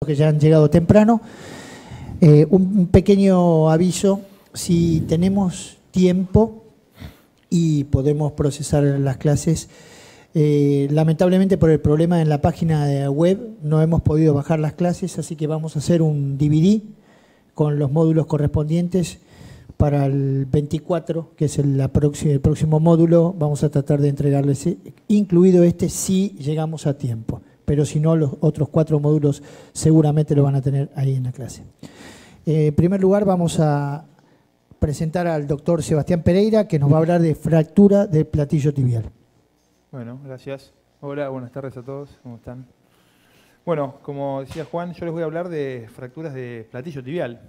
que ya han llegado temprano. Un pequeño aviso: si tenemos tiempo y podemos procesar las clases, lamentablemente por el problema en la página web no hemos podido bajar las clases, así que vamos a hacer un DVD con los módulos correspondientes para el 24, que es el próximo módulo. Vamos a tratar de entregarles, incluido este, si llegamos a tiempo. Pero si no, los otros 4 módulos seguramente lo van a tener ahí en la clase. En primer lugar, vamos a presentar al doctor Sebastián Pereira, que nos va a hablar de fractura del platillo tibial. Bueno, gracias. Hola, buenas tardes a todos. ¿Cómo están? Bueno, como decía Juan, yo les voy a hablar de fracturas de platillo tibial.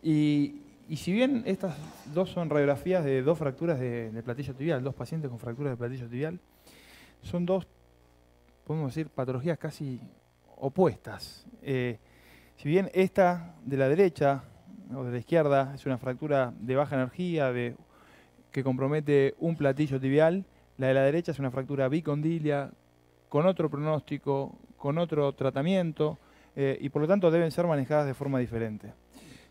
Y si bien estas dos son radiografías de 2 fracturas de platillo tibial, 2 pacientes con fracturas de platillo tibial, son 2, podemos decir, patologías casi opuestas. Si bien esta de la derecha o de la izquierda es una fractura de baja energía que compromete un platillo tibial, la de la derecha es una fractura bicondilia con otro pronóstico, con otro tratamiento, y por lo tanto deben ser manejadas de forma diferente.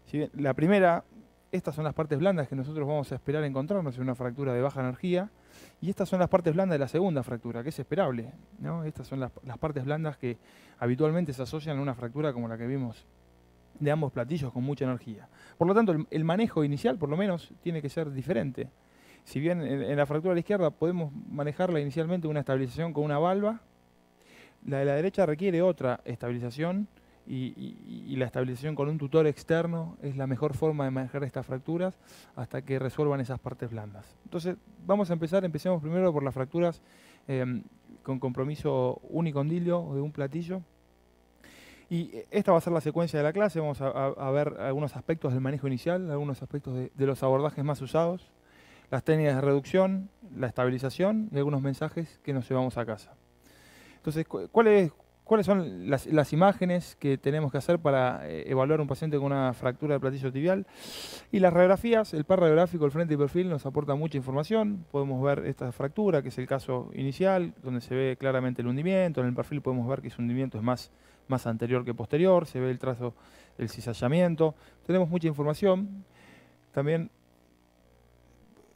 Si bien la primera, estas son las partes blandas que nosotros vamos a esperar encontrarnos en una fractura de baja energía, y estas son las partes blandas de la segunda fractura, que es esperable, ¿no? Estas son las partes blandas que habitualmente se asocian a una fractura como la que vimos de ambos platillos con mucha energía. Por lo tanto, el manejo inicial, por lo menos, tiene que ser diferente. Si bien en la fractura de la izquierda podemos manejarla inicialmente una estabilización con una valva, la de la derecha requiere otra estabilización, y la estabilización con un tutor externo es la mejor forma de manejar estas fracturas hasta que resuelvan esas partes blandas. Entonces, empecemos primero por las fracturas con compromiso unicondilio de un platillo. Y esta va a ser la secuencia de la clase. Vamos a ver algunos aspectos del manejo inicial, algunos aspectos de los abordajes más usados, las técnicas de reducción, la estabilización y algunos mensajes que nos llevamos a casa. Entonces, ¿cuáles son las imágenes que tenemos que hacer para evaluar un paciente con una fractura del platillo tibial? Y las radiografías, el par radiográfico, el frente y perfil nos aporta mucha información. Podemos ver esta fractura, que es el caso inicial, donde se ve claramente el hundimiento. En el perfil podemos ver que ese hundimiento es más anterior que posterior, se ve el trazo del cizallamiento. Tenemos mucha información. También,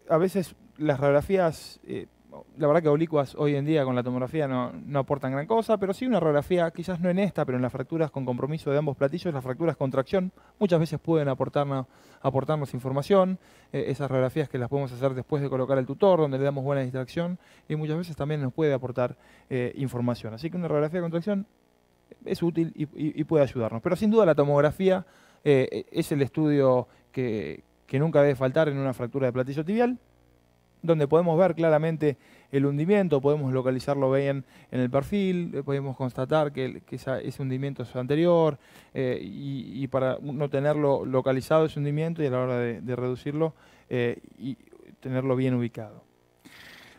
a veces las radiografías, la verdad que oblicuas hoy en día con la tomografía no aportan gran cosa, pero sí una radiografía, quizás no en esta, pero en las fracturas con compromiso de ambos platillos, las fracturas con tracción, muchas veces pueden aportarnos información. Esas radiografías que las podemos hacer después de colocar el tutor, donde le damos buena distracción, y muchas veces también nos puede aportar información. Así que una radiografía con tracción es útil y puede ayudarnos. Pero sin duda la tomografía es el estudio que nunca debe faltar en una fractura de platillo tibial, donde podemos ver claramente el hundimiento, podemos localizarlo bien en el perfil, podemos constatar que ese hundimiento es anterior, y para no tenerlo localizado ese hundimiento y a la hora de reducirlo, y tenerlo bien ubicado.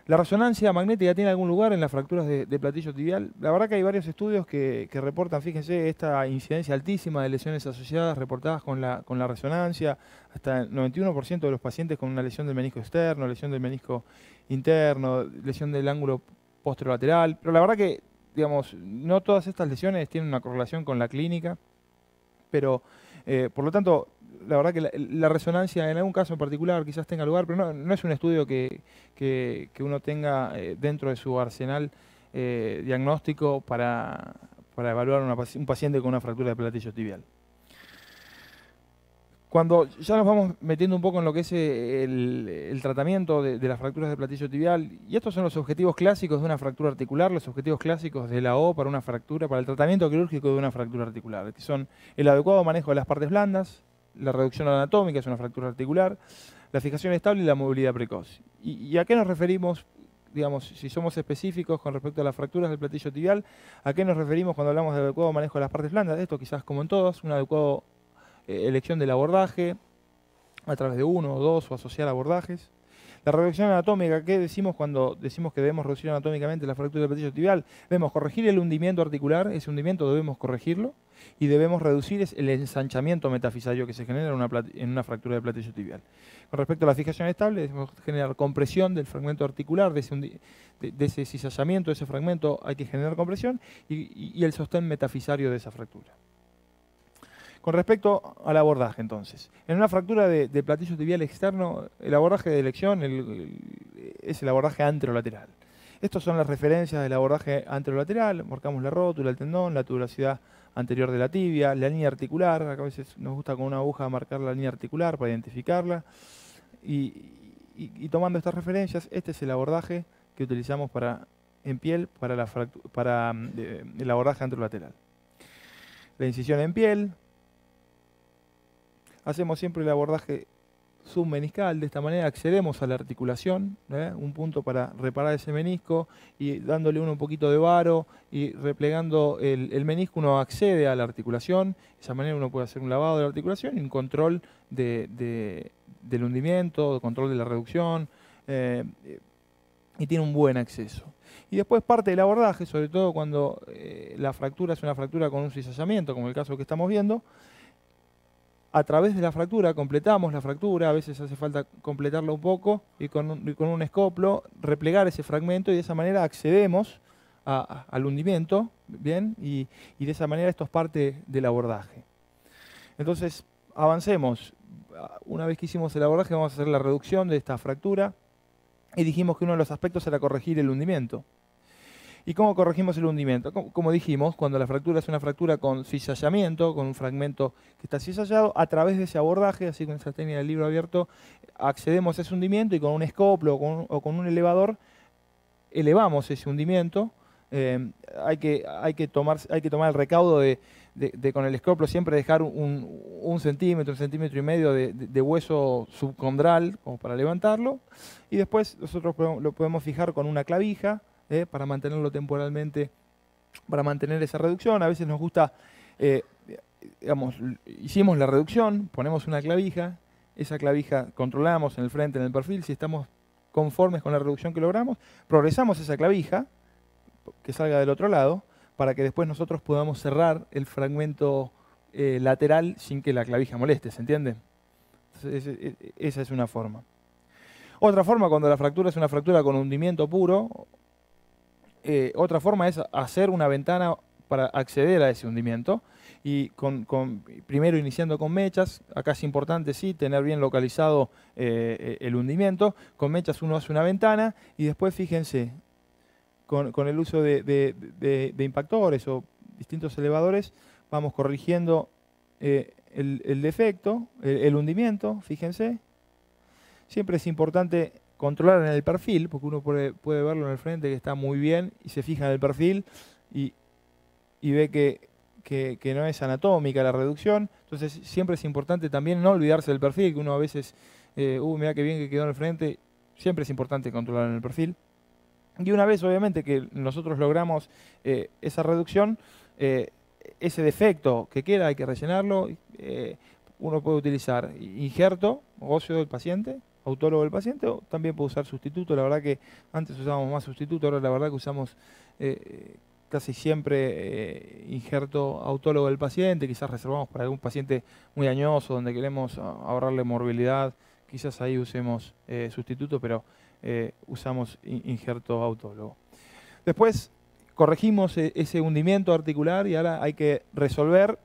¿La resonancia magnética tiene algún lugar en las fracturas de platillo tibial? La verdad que hay varios estudios que reportan, fíjense, esta incidencia altísima de lesiones asociadas reportadas con la resonancia, hasta el 91% de los pacientes con una lesión del menisco externo, lesión del menisco interno, lesión del ángulo posterolateral. Pero la verdad que, digamos, no todas estas lesiones tienen una correlación con la clínica, pero por lo tanto, la verdad que la resonancia en algún caso en particular quizás tenga lugar, pero no es un estudio que uno tenga dentro de su arsenal diagnóstico para evaluar un paciente con una fractura de platillo tibial. Cuando ya nos vamos metiendo un poco en lo que es el tratamiento de las fracturas de platillo tibial, y estos son los objetivos clásicos de una fractura articular, los objetivos clásicos de la O para una fractura, para el tratamiento quirúrgico de una fractura articular, que son el adecuado manejo de las partes blandas, la reducción anatómica, es una fractura articular, la fijación estable y la movilidad precoz. ¿Y a qué nos referimos? Digamos, si somos específicos con respecto a las fracturas del platillo tibial, ¿a qué nos referimos cuando hablamos de adecuado manejo de las partes blandas? Esto quizás como en todos, un adecuado elección del abordaje a través de 1 o 2 o asociar abordajes. La reducción anatómica, ¿qué decimos cuando decimos que debemos reducir anatómicamente la fractura del platillo tibial? Debemos corregir el hundimiento articular, ese hundimiento debemos corregirlo, y debemos reducir el ensanchamiento metafisario que se genera en una fractura del platillo tibial. Con respecto a la fijación estable, debemos generar compresión del fragmento articular, de ese cizallamiento, de ese fragmento hay que generar compresión, y el sostén metafisario de esa fractura. Con respecto al abordaje, entonces, en una fractura de platillo tibial externo, el abordaje de elección es el abordaje anterolateral. Estas son las referencias del abordaje anterolateral. Marcamos la rótula, el tendón, la tuberosidad anterior de la tibia, la línea articular. Acá a veces nos gusta con una aguja marcar la línea articular para identificarla. Y tomando estas referencias, este es el abordaje que utilizamos en piel para el abordaje anterolateral. La incisión en piel. Hacemos siempre el abordaje submeniscal, de esta manera accedemos a la articulación, un punto para reparar ese menisco y dándole un poquito de varo y replegando el menisco uno accede a la articulación. De esa manera uno puede hacer un lavado de la articulación y un control del hundimiento, control de la reducción y tiene un buen acceso. Y después parte del abordaje, sobre todo cuando la fractura es una fractura con un cizallamiento, como el caso que estamos viendo. A través de la fractura, completamos la fractura, a veces hace falta completarla un poco y con un escoplo replegar ese fragmento y de esa manera accedemos al hundimiento, ¿bien? Y de esa manera esto es parte del abordaje. Entonces, avancemos. Una vez que hicimos el abordaje vamos a hacer la reducción de esta fractura y dijimos que uno de los aspectos era corregir el hundimiento. ¿Y cómo corregimos el hundimiento? Como dijimos, cuando la fractura es una fractura con cizallamiento, con un fragmento que está cizallado, a través de ese abordaje, así con esa técnica del libro abierto, accedemos a ese hundimiento y con un escoplo o con un elevador elevamos ese hundimiento. Hay que tomar el recaudo de con el escoplo siempre dejar un centímetro y medio de hueso subcondral como para levantarlo. Y después nosotros lo podemos fijar con una clavija, para mantenerlo temporalmente, para mantener esa reducción. A veces nos gusta, hicimos la reducción, ponemos una clavija, esa clavija controlamos en el frente, en el perfil, si estamos conformes con la reducción que logramos, progresamos esa clavija, que salga del otro lado, para que después nosotros podamos cerrar el fragmento lateral sin que la clavija moleste, ¿se entiende? Entonces, esa es una forma. Otra forma, cuando la fractura es una fractura con hundimiento puro, otra forma es hacer una ventana para acceder a ese hundimiento y primero iniciando con mechas. Acá es importante sí tener bien localizado el hundimiento. Con mechas uno hace una ventana y después fíjense con el uso de impactores o distintos elevadores vamos corrigiendo el defecto, el hundimiento, fíjense. Siempre es importante controlar en el perfil, porque uno puede verlo en el frente que está muy bien y se fija en el perfil y ve que no es anatómica la reducción. Entonces siempre es importante también no olvidarse del perfil, que uno a veces, mira qué bien que quedó en el frente. Siempre es importante controlar en el perfil. Y una vez obviamente que nosotros logramos esa reducción, ese defecto que queda hay que rellenarlo. Uno puede utilizar injerto óseo del paciente, autólogo del paciente, o también puede usar sustituto. La verdad que antes usábamos más sustituto, ahora la verdad que usamos casi siempre injerto autólogo del paciente. Quizás reservamos para algún paciente muy añoso donde queremos ahorrarle morbilidad, quizás ahí usemos sustituto, pero usamos injerto autólogo. Después corregimos ese hundimiento articular y ahora hay que resolver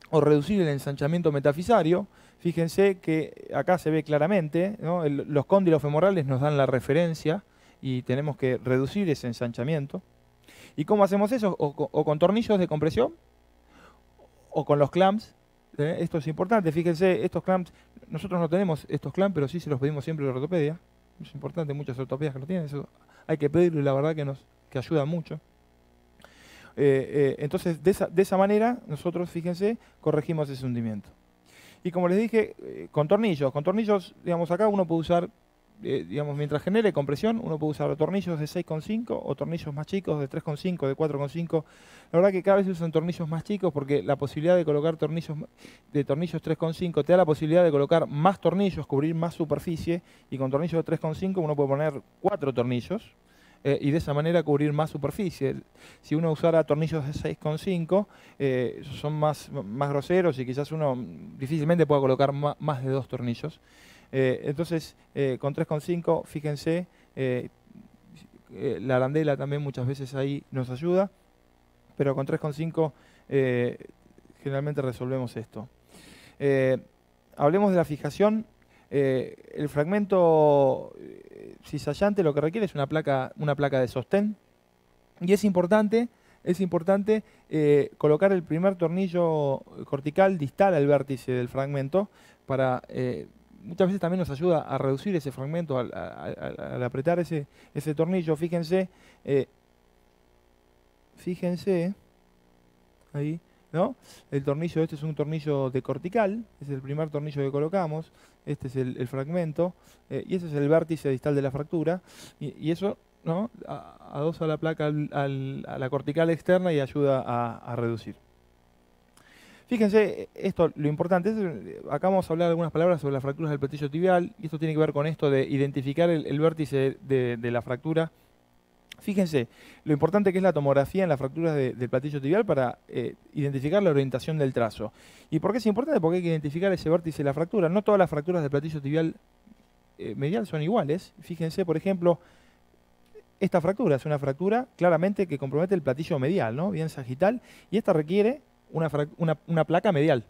o reducir el ensanchamiento metafisario. Fíjense que acá se ve claramente, ¿no? Los cóndilos femorales nos dan la referencia y tenemos que reducir ese ensanchamiento. ¿Y cómo hacemos eso? O con tornillos de compresión o con los clamps. Esto es importante, fíjense, estos clamps, nosotros no tenemos estos clamps, pero sí se los pedimos siempre en la ortopedia. Es importante, muchas ortopedias que lo tienen, eso hay que pedirlo y la verdad que ayuda mucho. Entonces, de esa manera, nosotros, fíjense, corregimos ese hundimiento. Y como les dije, con tornillos, digamos, acá uno puede usar, digamos, mientras genere compresión, uno puede usar tornillos de 6,5 o tornillos más chicos de 3,5, de 4,5. La verdad que cada vez se usan tornillos más chicos porque la posibilidad de colocar tornillos 3,5 te da la posibilidad de colocar más tornillos, cubrir más superficie, y con tornillos de 3,5 uno puede poner 4 tornillos. Y de esa manera cubrir más superficie. Si uno usara tornillos de 6,5, son más groseros y quizás uno difícilmente pueda colocar más de 2 tornillos. Entonces, con 3,5, fíjense, la arandela también muchas veces ahí nos ayuda, pero con 3,5 generalmente resolvemos esto. Hablemos de la fijación. El fragmento cizallante lo que requiere es una placa de sostén. Y es importante colocar el primer tornillo cortical distal al vértice del fragmento para... muchas veces también nos ayuda a reducir ese fragmento al apretar ese tornillo. Fíjense ahí, ¿no? El tornillo, este es un tornillo de cortical, es el primer tornillo que colocamos, este es el fragmento, y ese es el vértice distal de la fractura, y eso, ¿no?, adosa la placa a la cortical externa y ayuda a reducir. Fíjense, esto lo importante es, acá vamos a hablar algunas palabras sobre las fracturas del platillo tibial, y esto tiene que ver con esto de identificar el vértice de la fractura. Fíjense, lo importante que es la tomografía en las fracturas del platillo tibial para identificar la orientación del trazo. ¿Y por qué es importante? Porque hay que identificar ese vértice de la fractura. No todas las fracturas del platillo tibial medial son iguales. Fíjense, por ejemplo, esta fractura es una fractura claramente que compromete el platillo medial, ¿no?, bien sagital, y esta requiere una placa medial.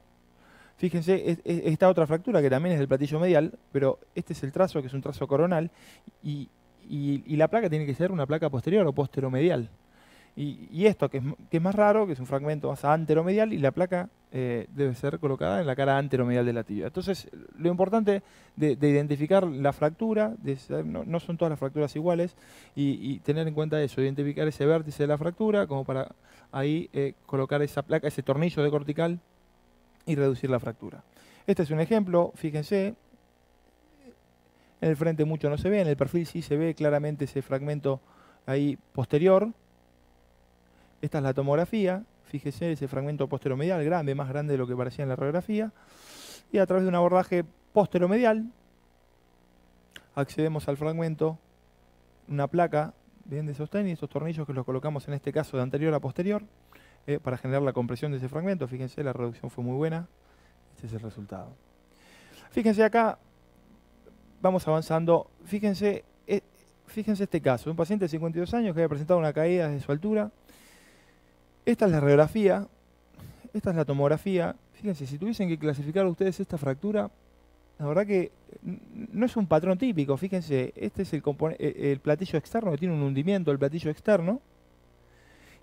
Fíjense, esta otra fractura que también es del platillo medial, pero este es el trazo, que es un trazo coronal, y la placa tiene que ser una placa posterior o posteromedial. Y esto, que es más raro, que es un fragmento más anteromedial, y la placa debe ser colocada en la cara anteromedial de la tibia. Entonces, lo importante de identificar la fractura, no son todas las fracturas iguales, y tener en cuenta eso, identificar ese vértice de la fractura, como para ahí colocar esa placa, ese tornillo de cortical, y reducir la fractura. Este es un ejemplo, fíjense. En el frente mucho no se ve, en el perfil sí se ve claramente ese fragmento ahí posterior. Esta es la tomografía, fíjese ese fragmento posteromedial grande, más grande de lo que parecía en la radiografía. Y a través de un abordaje posteromedial accedemos al fragmento, una placa bien de sostén y esos tornillos que los colocamos en este caso de anterior a posterior para generar la compresión de ese fragmento. Fíjense, la reducción fue muy buena. Este es el resultado. Fíjense acá. Vamos avanzando. Fíjense este caso. Un paciente de 52 años que había presentado una caída desde su altura. Esta es la radiografía. Esta es la tomografía. Fíjense, si tuviesen que clasificar ustedes esta fractura, la verdad que no es un patrón típico. Fíjense, este es el platillo externo, que tiene un hundimiento del platillo externo.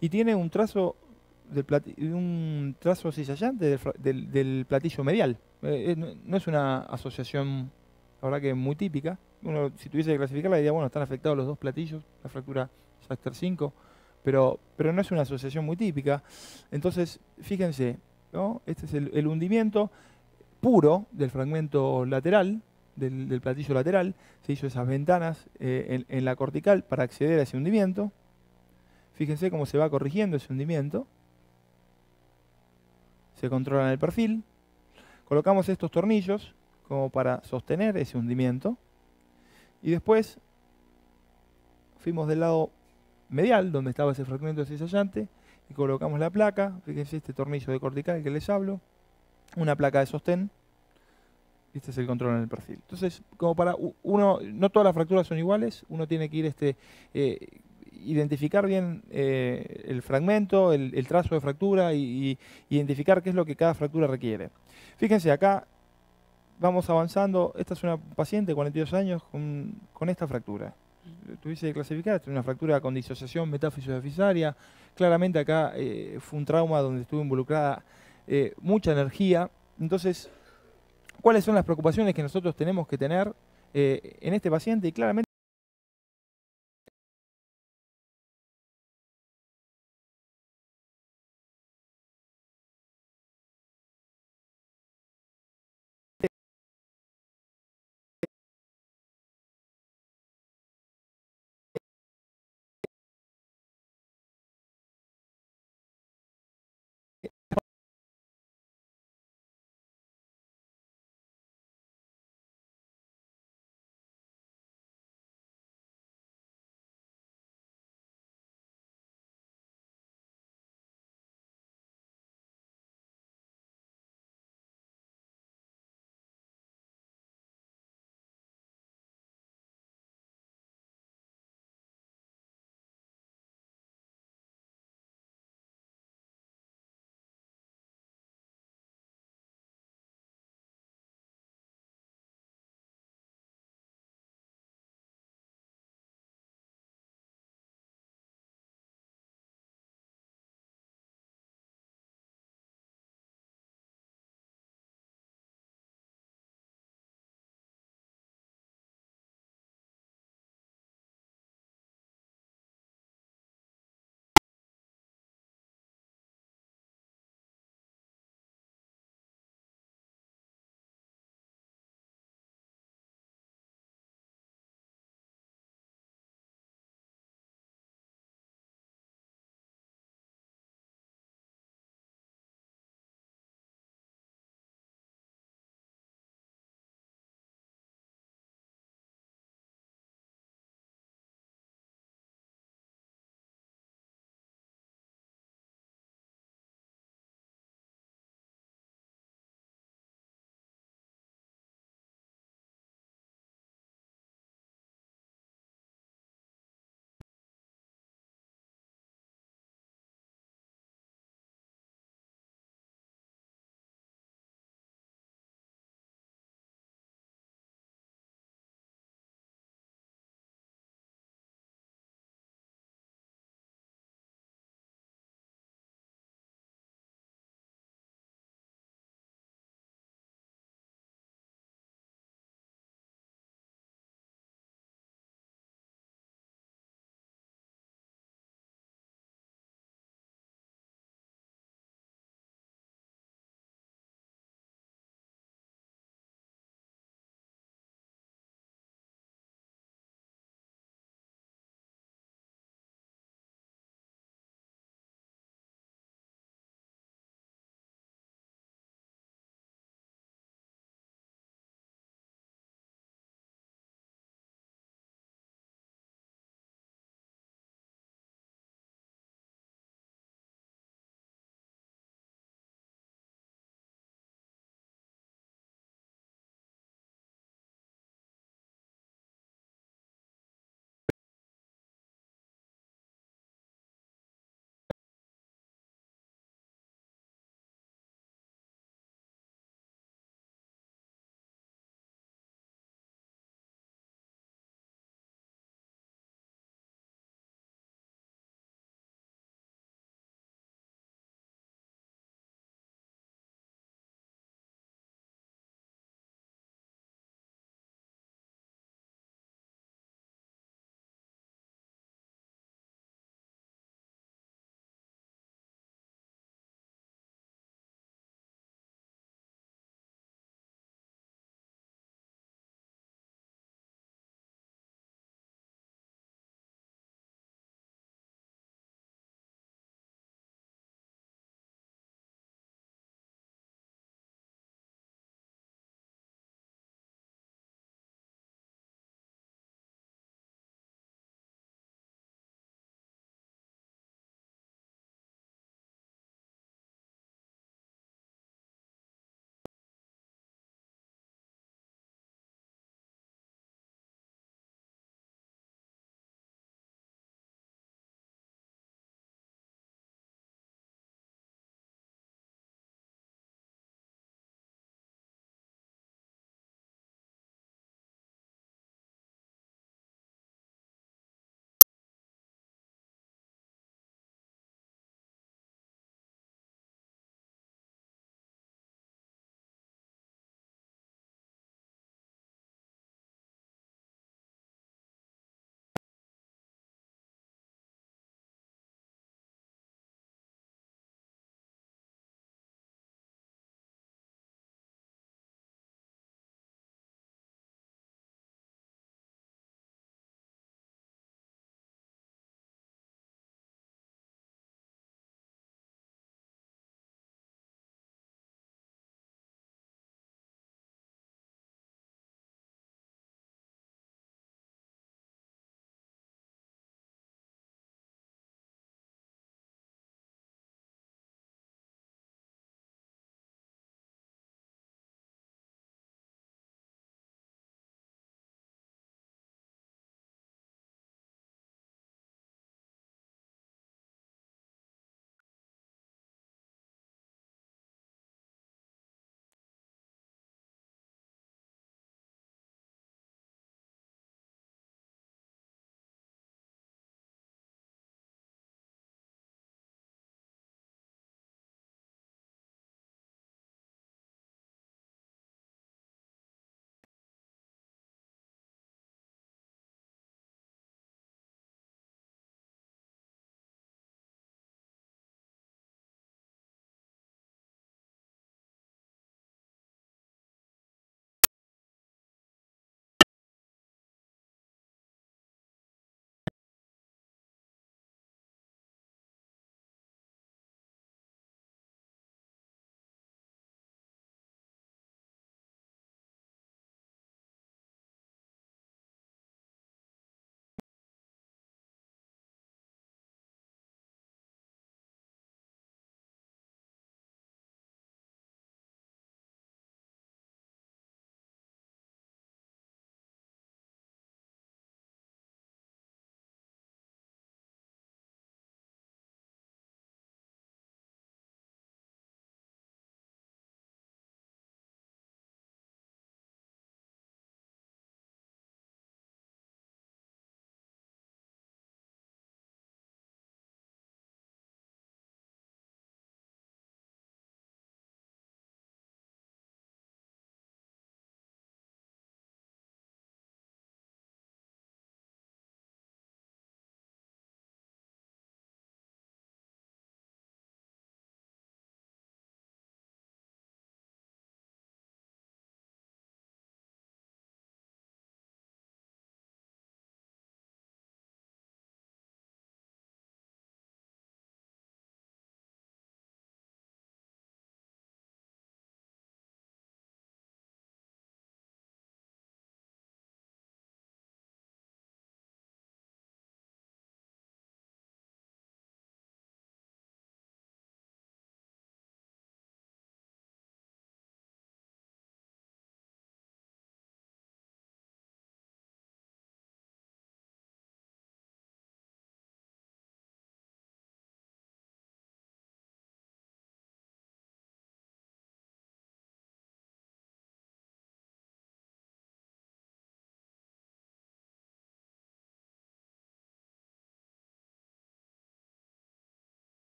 Y tiene un trazo cizallante del platillo medial. No es una asociación, la verdad que muy típica. Uno, si tuviese que clasificarla, diría, bueno, están afectados los dos platillos, la fractura Schachter 5, pero no es una asociación muy típica. Entonces, fíjense, ¿no? Este es el hundimiento puro del fragmento lateral, del platillo lateral. Se hizo esas ventanas en la cortical para acceder a ese hundimiento. Fíjense cómo se va corrigiendo ese hundimiento. Se controla en el perfil. Colocamos estos tornillos como para sostener ese hundimiento. Y después fuimos del lado medial, donde estaba ese fragmento cizallante, y colocamos la placa. Fíjense este tornillo de cortical que les hablo. Una placa de sostén. Este es el control en el perfil. Entonces, como para uno, no todas las fracturas son iguales, uno tiene que ir identificar bien el fragmento, el trazo de fractura y identificar qué es lo que cada fractura requiere. Fíjense, acá vamos avanzando. Esta es una paciente de 42 años con esta fractura. Tuviese que clasificar, esta es una fractura con disociación metáfiso-defisaria. Claramente acá fue un trauma donde estuvo involucrada mucha energía. Entonces, ¿cuáles son las preocupaciones que nosotros tenemos que tener en este paciente? Y claramente